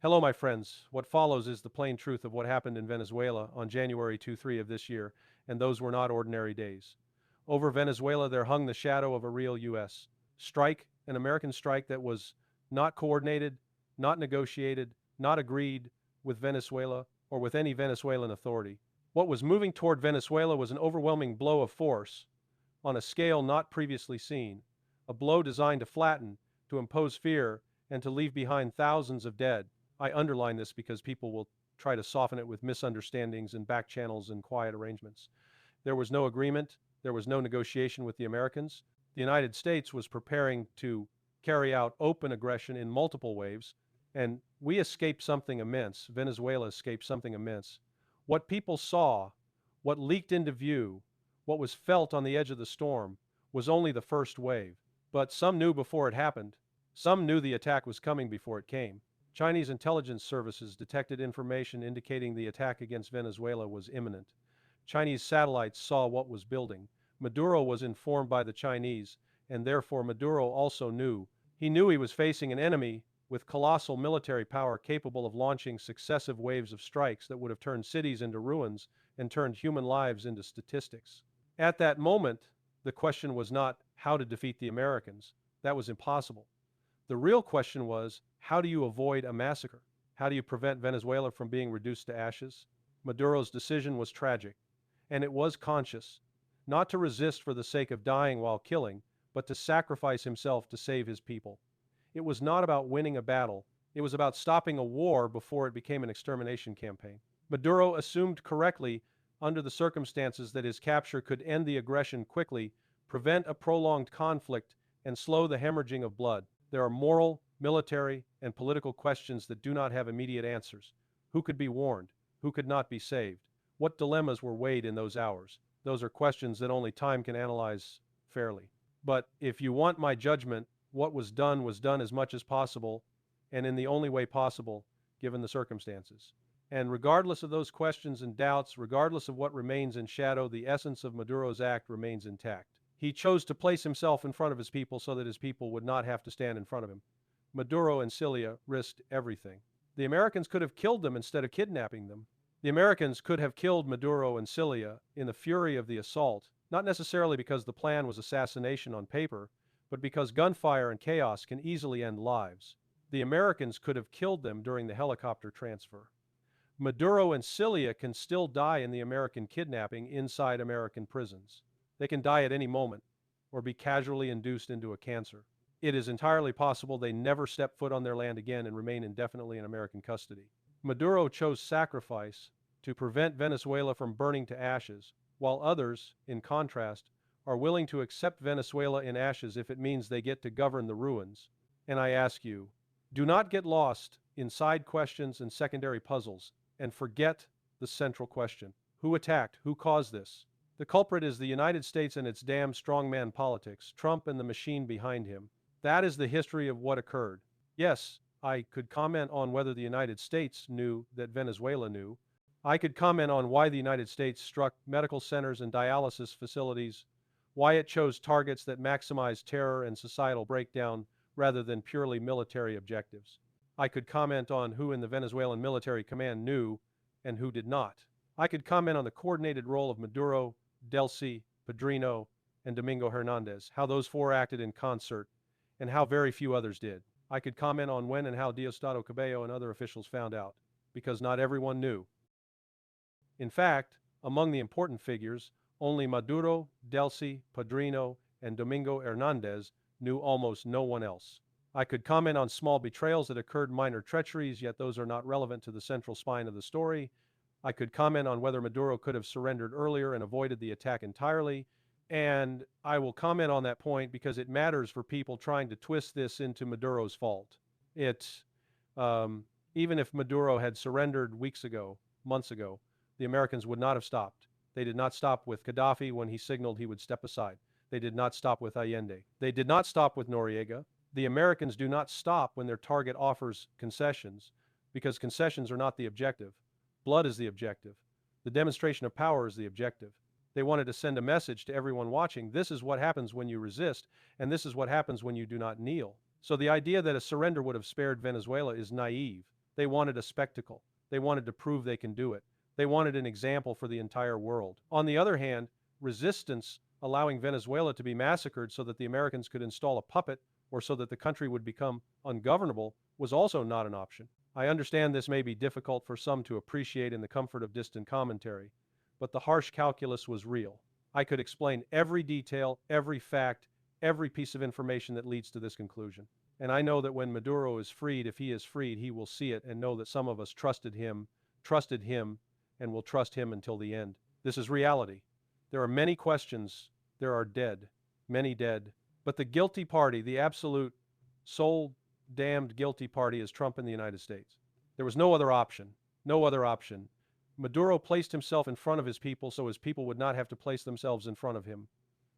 Hello, my friends. What follows is the plain truth of what happened in Venezuela on January 2-3 of this year, and those were not ordinary days. Over Venezuela, there hung the shadow of a real U.S. strike, an American strike that was not coordinated, not negotiated, not agreed with Venezuela or with any Venezuelan authority. What was moving toward Venezuela was an overwhelming blow of force on a scale not previously seen, a blow designed to flatten, to impose fear, and to leave behind thousands of dead. I underline this because people will try to soften it with misunderstandings and back channels and quiet arrangements. There was no agreement. There was no negotiation with the Americans. The United States was preparing to carry out open aggression in multiple waves, and we escaped something immense. Venezuela escaped something immense. What people saw, what leaked into view, what was felt on the edge of the storm was only the first wave. But some knew before it happened. Some knew the attack was coming before it came. Chinese intelligence services detected information indicating the attack against Venezuela was imminent. Chinese satellites saw what was building. Maduro was informed by the Chinese, and therefore Maduro also knew. He knew he was facing an enemy with colossal military power capable of launching successive waves of strikes that would have turned cities into ruins and turned human lives into statistics. At that moment, the question was not how to defeat the Americans. That was impossible. The real question was, how do you avoid a massacre? How do you prevent Venezuela from being reduced to ashes? Maduro's decision was tragic, and it was conscious, not to resist for the sake of dying while killing, but to sacrifice himself to save his people. It was not about winning a battle. It was about stopping a war before it became an extermination campaign. Maduro assumed correctly, under the circumstances, that his capture could end the aggression quickly, prevent a prolonged conflict, and slow the hemorrhaging of blood. There are moral, military, and political questions that do not have immediate answers. Who could be warned? Who could not be saved? What dilemmas were weighed in those hours? Those are questions that only time can analyze fairly. But if you want my judgment, what was done as much as possible, and in the only way possible, given the circumstances. And regardless of those questions and doubts, regardless of what remains in shadow, the essence of Maduro's act remains intact. He chose to place himself in front of his people so that his people would not have to stand in front of him. Maduro and Cilia risked everything. The Americans could have killed them instead of kidnapping them. The Americans could have killed Maduro and Cilia in the fury of the assault, not necessarily because the plan was assassination on paper, but because gunfire and chaos can easily end lives. The Americans could have killed them during the helicopter transfer. Maduro and Cilia can still die in the American kidnapping inside American prisons. They can die at any moment, or be casually induced into a cancer. It is entirely possible they never step foot on their land again and remain indefinitely in American custody. Maduro chose sacrifice to prevent Venezuela from burning to ashes, while others, in contrast, are willing to accept Venezuela in ashes if it means they get to govern the ruins. And I ask you, do not get lost in side questions and secondary puzzles, and forget the central question. Who attacked? Who caused this? The culprit is the United States and its damn strongman politics, Trump and the machine behind him. That is the history of what occurred. Yes, I could comment on whether the United States knew that Venezuela knew. I could comment on why the United States struck medical centers and dialysis facilities, why it chose targets that maximize terror and societal breakdown rather than purely military objectives. I could comment on who in the Venezuelan military command knew and who did not. I could comment on the coordinated role of Maduro, Delcy, Padrino, and Domingo Hernandez, how those four acted in concert, and how very few others did. I could comment on when and how Diosdado Cabello and other officials found out, because not everyone knew. In fact, among the important figures, only Maduro, Delcy, Padrino, and Domingo Hernandez knew. Almost no one else. I could comment on small betrayals that occurred, minor treacheries, yet those are not relevant to the central spine of the story. I could comment on whether Maduro could have surrendered earlier and avoided the attack entirely, and I will comment on that point because it matters for people trying to twist this into Maduro's fault. Even if Maduro had surrendered weeks ago, months ago, the Americans would not have stopped. They did not stop with Gaddafi when he signaled he would step aside. They did not stop with Allende. They did not stop with Noriega. The Americans do not stop when their target offers concessions, because concessions are not the objective. Blood is the objective. The demonstration of power is the objective. They wanted to send a message to everyone watching: this is what happens when you resist, and this is what happens when you do not kneel. So the idea that a surrender would have spared Venezuela is naive. They wanted a spectacle. They wanted to prove they can do it. They wanted an example for the entire world. On the other hand, resistance, allowing Venezuela to be massacred so that the Americans could install a puppet or so that the country would become ungovernable, was also not an option. I understand this may be difficult for some to appreciate in the comfort of distant commentary, but the harsh calculus was real. I could explain every detail, every fact, every piece of information that leads to this conclusion. And I know that when Maduro is freed, if he is freed, he will see it and know that some of us trusted him, and will trust him until the end. This is reality. There are many questions. There are dead, many dead. But the guilty party, the absolute soul-damned guilty party, is Trump in the United States. There was no other option. No other option. Maduro placed himself in front of his people so his people would not have to place themselves in front of him.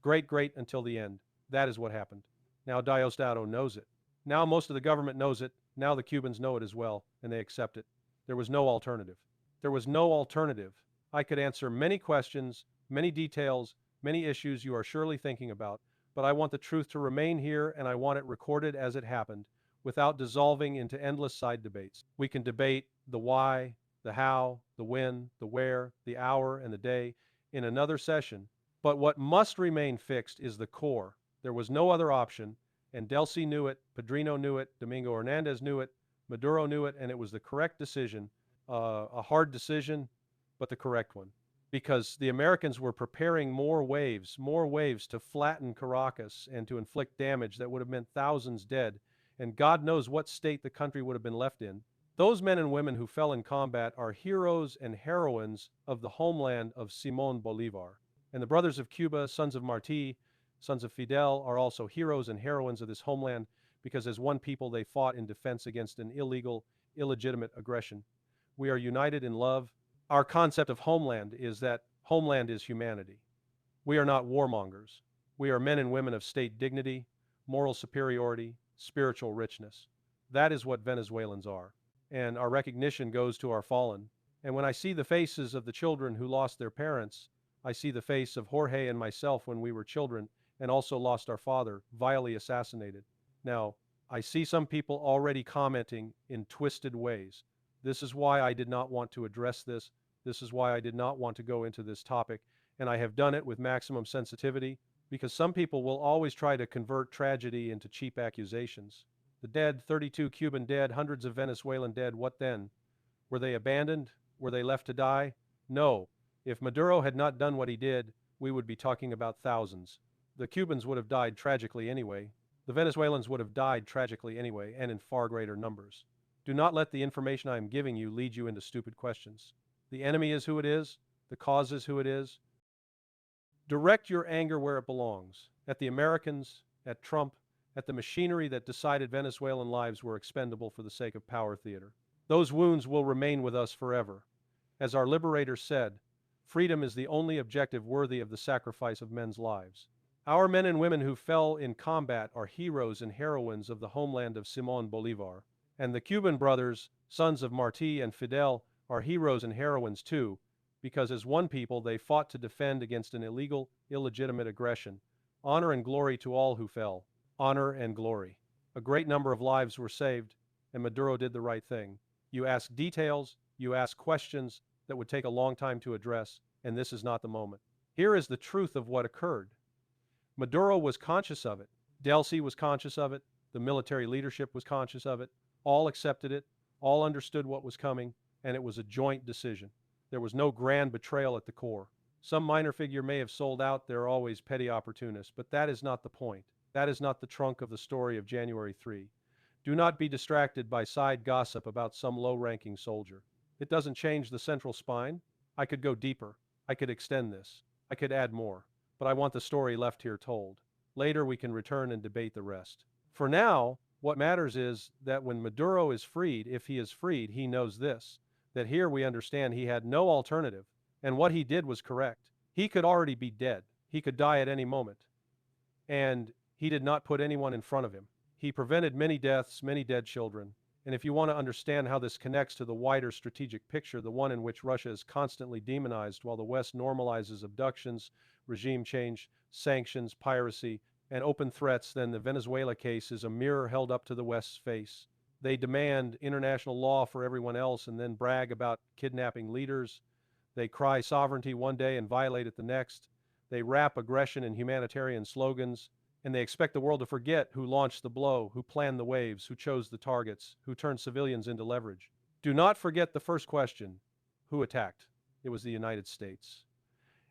Great until the end. That is what happened. Now Diosdado knows it. Now most of the government knows it. Now the Cubans know it as well, and they accept it. There was no alternative. There was no alternative. I could answer many questions, many details, many issues you are surely thinking about, but I want the truth to remain here, and I want it recorded as it happened, without dissolving into endless side debates. We can debate the why, the how, the when, the where, the hour, and the day in another session, but what must remain fixed is the core. There was no other option, and Delcy knew it, Padrino knew it, Domingo Hernandez knew it, Maduro knew it, and it was the correct decision, a hard decision, but the correct one. Because the Americans were preparing more waves to flatten Caracas and to inflict damage that would have meant thousands dead, and God knows what state the country would have been left in. Those men and women who fell in combat are heroes and heroines of the homeland of Simón Bolívar. And the brothers of Cuba, sons of Martí, sons of Fidel, are also heroes and heroines of this homeland because as one people they fought in defense against an illegal, illegitimate aggression. We are united in love. Our concept of homeland is that homeland is humanity. We are not warmongers. We are men and women of state dignity, moral superiority, spiritual richness. That is what Venezuelans are. And our recognition goes to our fallen. And when I see the faces of the children who lost their parents, I see the face of Jorge and myself when we were children and also lost our father, vilely assassinated. Now, I see some people already commenting in twisted ways. This is why I did not want to address this. This is why I did not want to go into this topic. And I have done it with maximum sensitivity because some people will always try to convert tragedy into cheap accusations. The dead, 32 Cuban dead, hundreds of Venezuelan dead, what then? Were they abandoned? Were they left to die? No. If Maduro had not done what he did, we would be talking about thousands. The Cubans would have died tragically anyway. The Venezuelans would have died tragically anyway, and in far greater numbers. Do not let the information I am giving you lead you into stupid questions. The enemy is who it is. The cause is who it is. Direct your anger where it belongs. At the Americans, at Trump, at the machinery that decided Venezuelan lives were expendable for the sake of power theater. Those wounds will remain with us forever. As our liberator said, freedom is the only objective worthy of the sacrifice of men's lives. Our men and women who fell in combat are heroes and heroines of the homeland of Simón Bolívar. And the Cuban brothers, sons of Martí and Fidel, are heroes and heroines too, because as one people they fought to defend against an illegal, illegitimate aggression. Honor and glory to all who fell. Honor and glory. A great number of lives were saved, and Maduro did the right thing. You ask details, you ask questions that would take a long time to address, and this is not the moment. Here is the truth of what occurred. Maduro was conscious of it. Delcy was conscious of it. The military leadership was conscious of it. All accepted it. All understood what was coming, and it was a joint decision. There was no grand betrayal at the core. Some minor figure may have sold out. There are always petty opportunists, but that is not the point. That is not the trunk of the story of January 3. Do not be distracted by side gossip about some low-ranking soldier. It doesn't change the central spine. I could go deeper. I could extend this. I could add more. But I want the story left here told. Later we can return and debate the rest. For now, what matters is that when Maduro is freed, if he is freed, he knows this, that here we understand he had no alternative, and what he did was correct. He could already be dead. He could die at any moment. And he did not put anyone in front of him. He prevented many deaths, many dead children. And if you want to understand how this connects to the wider strategic picture, the one in which Russia is constantly demonized while the West normalizes abductions, regime change, sanctions, piracy, and open threats, then the Venezuela case is a mirror held up to the West's face. They demand international law for everyone else and then brag about kidnapping leaders. They cry sovereignty one day and violate it the next. They wrap aggression in humanitarian slogans, and they expect the world to forget who launched the blow, who planned the waves, who chose the targets, who turned civilians into leverage. Do not forget the first question: who attacked? It was the United States.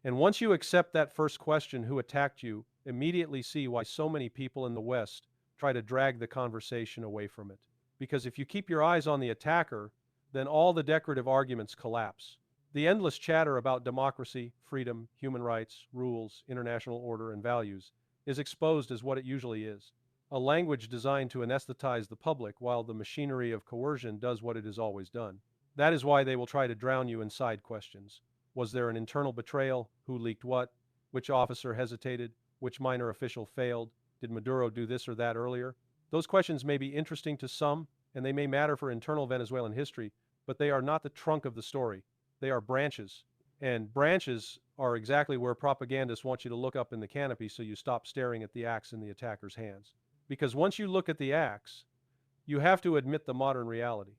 And once you accept that first question, who attacked you, immediately see why so many people in the West try to drag the conversation away from it. Because if you keep your eyes on the attacker, then all the decorative arguments collapse. The endless chatter about democracy, freedom, human rights, rules, international order, and values is exposed as what it usually is: a language designed to anesthetize the public while the machinery of coercion does what it has always done. That is why they will try to drown you in side questions. Was there an internal betrayal? Who leaked what? Which officer hesitated? Which minor official failed? Did Maduro do this or that earlier? Those questions may be interesting to some, and they may matter for internal Venezuelan history, but they are not the trunk of the story. They are branches. And branches are exactly where propagandists want you to look up in the canopy so you stop staring at the axe in the attacker's hands. Because once you look at the axe, you have to admit the modern reality.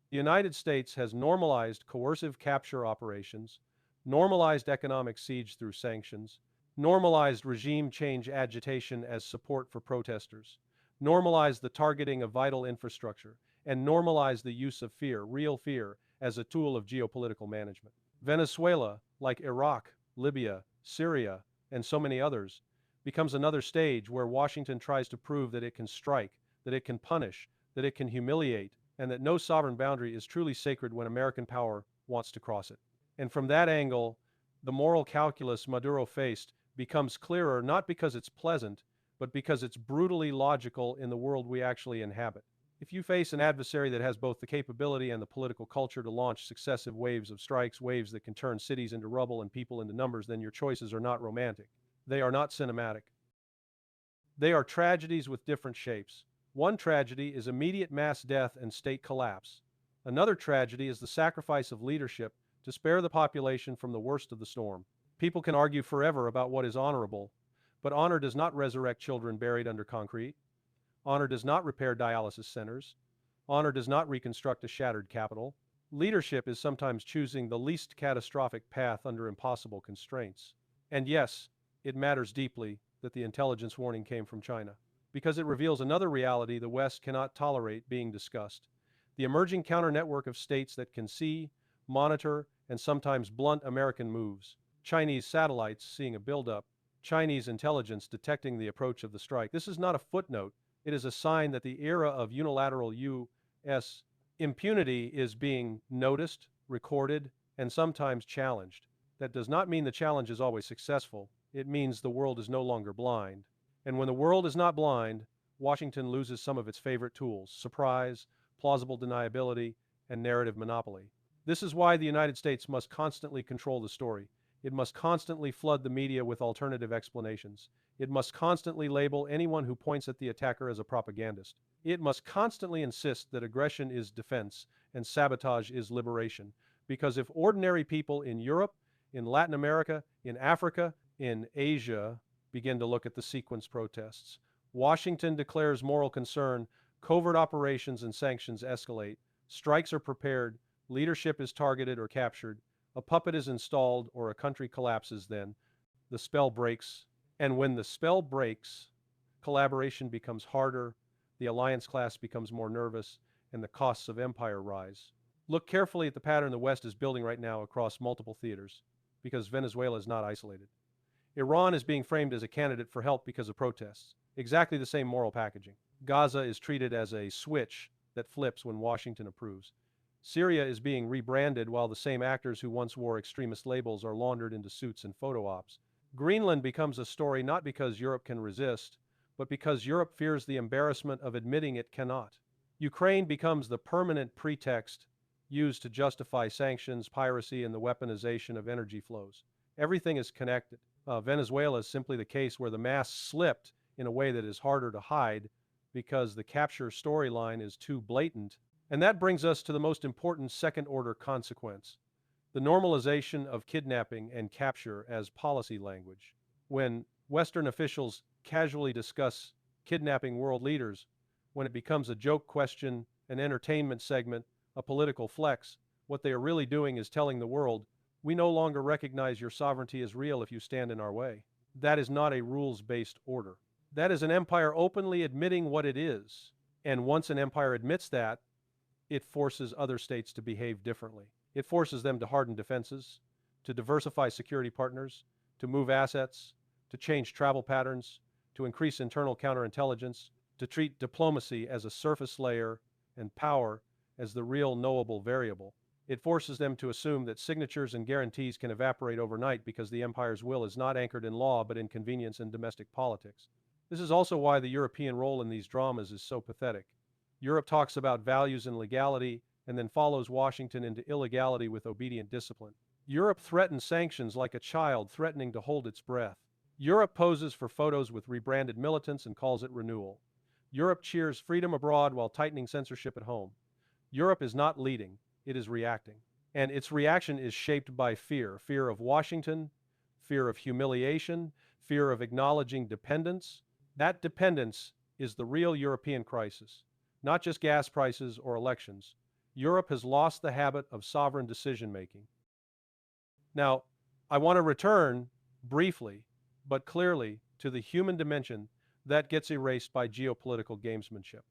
The United States has normalized coercive capture operations, normalized economic siege through sanctions, normalized regime change agitation as support for protesters, normalized the targeting of vital infrastructure, and normalized the use of fear, real fear, as a tool of geopolitical management. Venezuela, like Iraq, Libya, Syria, and so many others, becomes another stage where Washington tries to prove that it can strike, that it can punish, that it can humiliate, and that no sovereign boundary is truly sacred when American power wants to cross it. And from that angle, the moral calculus Maduro faced becomes clearer not because it's pleasant, but because it's brutally logical in the world we actually inhabit. If you face an adversary that has both the capability and the political culture to launch successive waves of strikes, waves that can turn cities into rubble and people into numbers, then your choices are not romantic. They are not cinematic. They are tragedies with different shapes. One tragedy is immediate mass death and state collapse. Another tragedy is the sacrifice of leadership to spare the population from the worst of the storm. People can argue forever about what is honorable, but honor does not resurrect children buried under concrete. Honor does not repair dialysis centers. Honor does not reconstruct a shattered capital. Leadership is sometimes choosing the least catastrophic path under impossible constraints. And yes, it matters deeply that the intelligence warning came from China, because it reveals another reality the West cannot tolerate being discussed: the emerging counter-network of states that can see, monitor, and sometimes blunt American moves. Chinese satellites seeing a buildup, Chinese intelligence detecting the approach of the strike. This is not a footnote. It is a sign that the era of unilateral U.S. impunity is being noticed, recorded, and sometimes challenged. That does not mean the challenge is always successful. It means the world is no longer blind. And when the world is not blind, Washington loses some of its favorite tools: surprise, plausible deniability, and narrative monopoly. This is why the United States must constantly control the story. It must constantly flood the media with alternative explanations. It must constantly label anyone who points at the attacker as a propagandist. It must constantly insist that aggression is defense and sabotage is liberation. Because if ordinary people in Europe, in Latin America, in Africa, in Asia begin to look at the sequence protests, Washington declares moral concern, covert operations and sanctions escalate, strikes are prepared, leadership is targeted or captured, a puppet is installed, or a country collapses, then the spell breaks. And when the spell breaks, collaboration becomes harder, the alliance class becomes more nervous, and the costs of empire rise. Look carefully at the pattern the West is building right now across multiple theaters, because Venezuela is not isolated. Iran is being framed as a candidate for help because of protests. Exactly the same moral packaging. Gaza is treated as a switch that flips when Washington approves. Syria is being rebranded while the same actors who once wore extremist labels are laundered into suits and photo ops. Greenland becomes a story not because Europe can resist, but because Europe fears the embarrassment of admitting it cannot. Ukraine becomes the permanent pretext used to justify sanctions, piracy, and the weaponization of energy flows. Everything is connected. Venezuela is simply the case where the mask slipped in a way that is harder to hide because the capture storyline is too blatant. And that brings us to the most important second-order consequence: the normalization of kidnapping and capture as policy language. When Western officials casually discuss kidnapping world leaders, when it becomes a joke question an entertainment segment, a political flex. What they are really doing is telling the world, we no longer recognize your sovereignty as real if you stand in our way. That is not a rules-based order. That is an empire openly admitting what it is. And once an empire admits that, it forces other states to behave differently. It forces them to harden defenses, to diversify security partners, to move assets, to change travel patterns, to increase internal counterintelligence, to treat diplomacy as a surface layer and power as the real knowable variable. It forces them to assume that signatures and guarantees can evaporate overnight because the empire's will is not anchored in law but in convenience and domestic politics. This is also why the European role in these dramas is so pathetic. Europe talks about values and legality and then follows Washington into illegality with obedient discipline. Europe threatens sanctions like a child threatening to hold its breath. Europe poses for photos with rebranded militants and calls it renewal. Europe cheers freedom abroad while tightening censorship at home. Europe is not leading, it is reacting. And its reaction is shaped by fear. Fear of Washington, fear of humiliation, fear of acknowledging dependence. That dependence is the real European crisis, not just gas prices or elections. Europe has lost the habit of sovereign decision-making. Now, I want to return briefly, but clearly, to the human dimension that gets erased by geopolitical gamesmanship.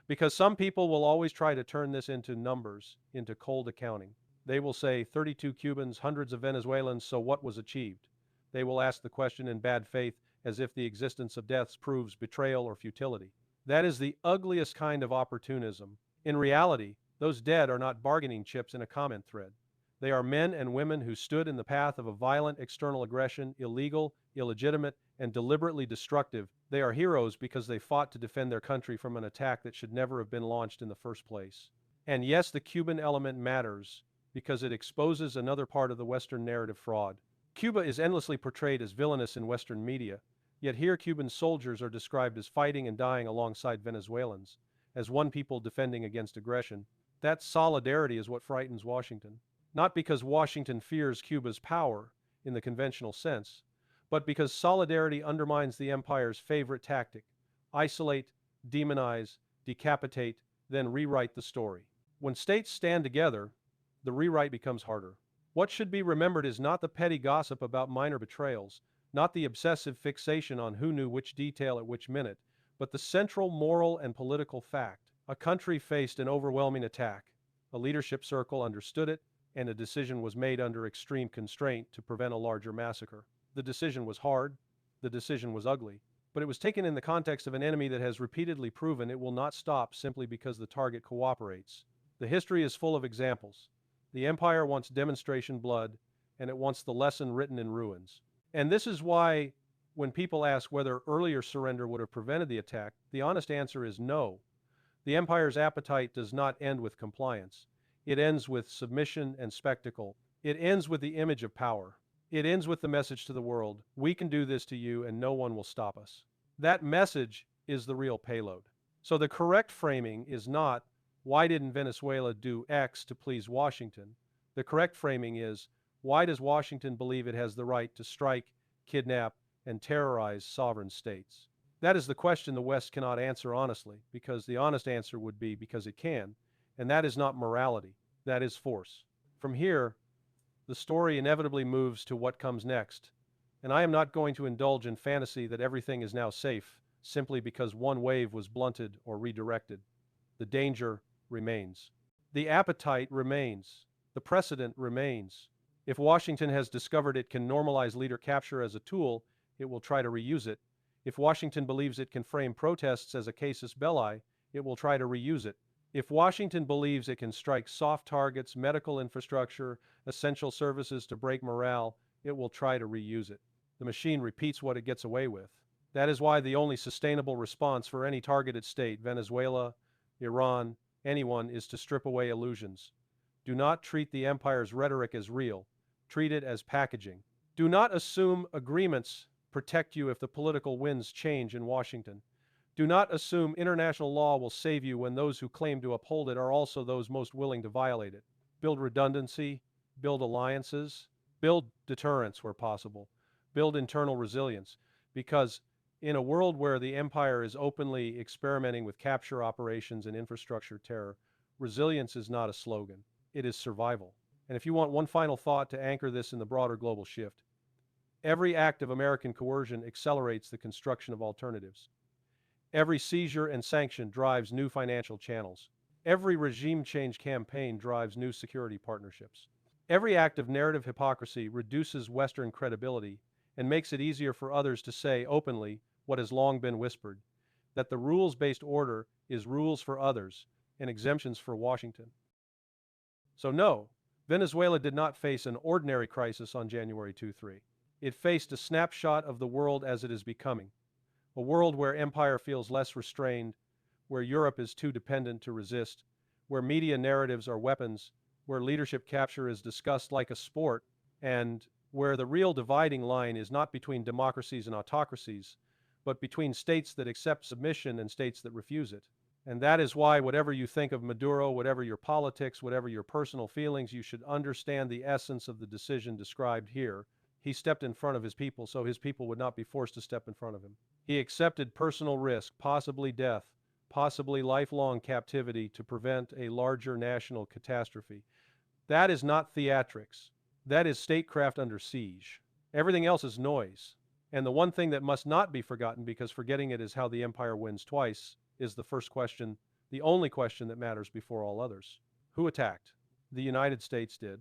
Because some people will always try to turn this into numbers, into cold accounting. They will say 32 Cubans, hundreds of Venezuelans, so what was achieved? They will ask the question in bad faith as if the existence of deaths proves betrayal or futility. That is the ugliest kind of opportunism. In reality, those dead are not bargaining chips in a comment thread. They are men and women who stood in the path of a violent external aggression, illegal, illegitimate, and deliberately destructive. They are heroes because they fought to defend their country from an attack that should never have been launched in the first place. And yes, the Cuban element matters because it exposes another part of the Western narrative fraud. Cuba is endlessly portrayed as villainous in Western media, yet here Cuban soldiers are described as fighting and dying alongside Venezuelans, as one people defending against aggression. That solidarity is what frightens Washington. Not because Washington fears Cuba's power in the conventional sense, but because solidarity undermines the empire's favorite tactic: isolate, demonize, decapitate, then rewrite the story. When states stand together, the rewrite becomes harder. What should be remembered is not the petty gossip about minor betrayals, not the obsessive fixation on who knew which detail at which minute, but the central moral and political fact. A country faced an overwhelming attack. A leadership circle understood it, and a decision was made under extreme constraint to prevent a larger massacre. The decision was hard, the decision was ugly, but it was taken in the context of an enemy that has repeatedly proven it will not stop simply because the target cooperates. The history is full of examples. The empire wants demonstration blood, and it wants the lesson written in ruins. And this is why, when people ask whether earlier surrender would have prevented the attack, the honest answer is no. The empire's appetite does not end with compliance. It ends with submission and spectacle. It ends with the image of power. It ends with the message to the world, we can do this to you and no one will stop us. That message is the real payload. So the correct framing is not, why didn't Venezuela do X to please Washington? The correct framing is, why does Washington believe it has the right to strike, kidnap, and terrorize sovereign states? That is the question the West cannot answer honestly, because the honest answer would be because it can. And that is not morality, that is force. From here, the story inevitably moves to what comes next. And I am not going to indulge in fantasy that everything is now safe, simply because one wave was blunted or redirected. The danger remains. The appetite remains. The precedent remains. If Washington has discovered it can normalize leader capture as a tool, it will try to reuse it. If Washington believes it can frame protests as a casus belli, it will try to reuse it. If Washington believes it can strike soft targets, medical infrastructure, essential services to break morale, it will try to reuse it. The machine repeats what it gets away with. That is why the only sustainable response for any targeted state, Venezuela, Iran, anyone, is to strip away illusions. Do not treat the empire's rhetoric as real. Treat it as packaging. Do not assume agreements protect you if the political winds change in Washington. Do not assume international law will save you when those who claim to uphold it are also those most willing to violate it. Build redundancy, build alliances, build deterrence where possible, build internal resilience, because In a world where the empire is openly experimenting with capture operations and infrastructure terror, resilience is not a slogan. It is survival. And if you want one final thought to anchor this in the broader global shift, every act of American coercion accelerates the construction of alternatives. Every seizure and sanction drives new financial channels. Every regime change campaign drives new security partnerships. Every act of narrative hypocrisy reduces Western credibility and makes it easier for others to say openly what has long been whispered, that the rules-based order is rules for others and exemptions for Washington. So no, Venezuela did not face an ordinary crisis on January 2-3. It faced a snapshot of the world as it is becoming, a world where empire feels less restrained, where Europe is too dependent to resist, where media narratives are weapons, where leadership capture is discussed like a sport, and where the real dividing line is not between democracies and autocracies, but between states that accept submission and states that refuse it. And that is why, whatever you think of Maduro, whatever your politics, whatever your personal feelings, you should understand the essence of the decision described here. He stepped in front of his people so his people would not be forced to step in front of him. He accepted personal risk, possibly death, possibly lifelong captivity to prevent a larger national catastrophe. That is not theatrics. That is statecraft under siege. Everything else is noise. And the one thing that must not be forgotten, because forgetting it is how the empire wins twice, is the first question, the only question that matters before all others. Who attacked? The United States did.